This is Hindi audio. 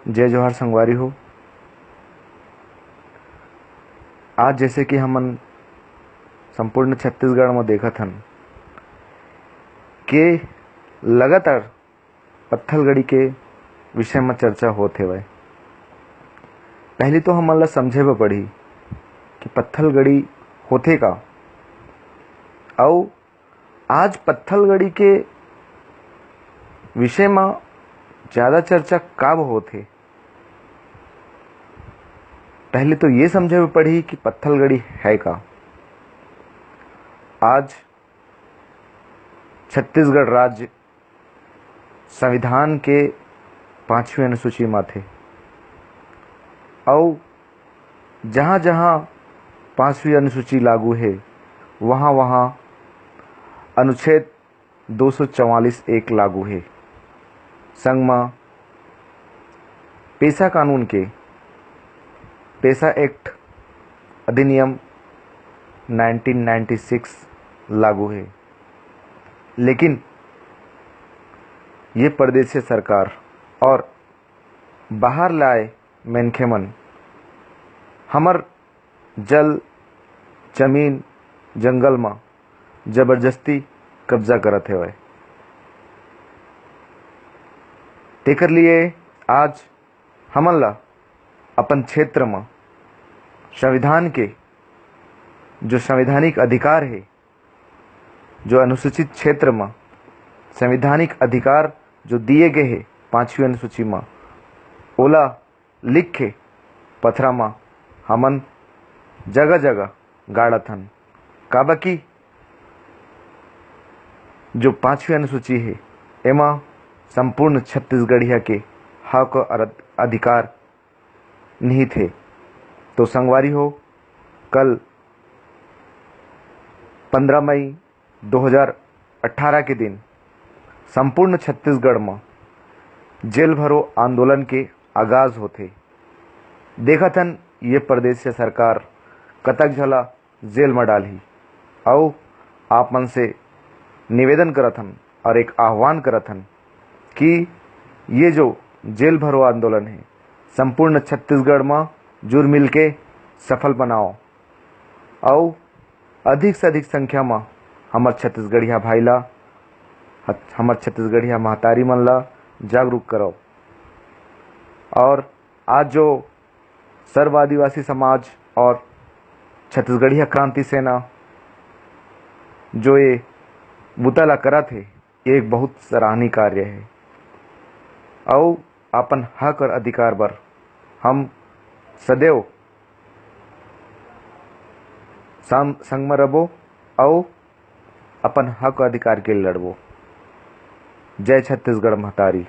जय जोहार संगवारी हो। आज जैसे कि हमन संपूर्ण छत्तीसगढ़ में देखत हन के लगातार पत्थलगड़ी के विषय में चर्चा होत हेवय। पहले तो हमन ला समझे बर पड़ही कि पत्थलगड़ी होथे का, अउ आज पत्थलगड़ी के विषय में ज़्यादा चर्चा काब होथे। पहले तो ये समझे बर पड़ही कि पत्थलगड़ी है का। आज छत्तीसगढ़ राज्य संविधान के 5वीं अनुसूची में थे, और जहाँ जहाँ 5वीं अनुसूची लागू है वहाँ वहाँ अनुच्छेद 244(1) लागू है। संग में पेशा कानून के पेशा एक्ट अधिनियम 1996 लागू है। लेकिन ये प्रदेशीय सरकार और बाहर लाए मनखे मन हमर जल जमीन जंगल में जबरदस्ती कब्जा करत हेवय। तेकर लिए आज हमन ला अपन क्षेत्र में संविधान के जो संवैधानिक अधिकार है, जो अनुसूचित क्षेत्र में संवैधानिक अधिकार जो दिए गए हैं 5वीं अनुसूची में, ओला लिख के पथरा में हमन जगह जगह गाड़त हन। काबर की जो 5वीं अनुसूची है एमा संपूर्ण छत्तीसगढ़िया के हक और अधिकार निहित है। तो संगवारी हो, कल 15 मई 2018 के दिन संपूर्ण छत्तीसगढ़ में जेल भरो आंदोलन के आगाज होते। देखत हन ये प्रदेशीय सरकार कतक झला जेल में डालही। और आप मन से निवेदन करत हन और एक आह्वान करत हन कि ये जो जेल भरो आंदोलन है संपूर्ण छत्तीसगढ़ में जुर मिल के सफल बनाओ, और अधिक से अधिक संख्या में हमर छत्तीसगढ़िया भाई ला, हमर छत्तीसगढ़िया महतारी मन ला जागरूक करो। और आज जो सर्व आदिवासी समाज और छत्तीसगढ़िया क्रांति सेना जो ये बुता ला करत है, ये एक बहुत सराहनीय कार्य है। और अपन हक और अधिकार बर हम सदैव संग में रहो और अपन हक और अधिकार के लिए लड़बो। जय छत्तीसगढ़ महतारी।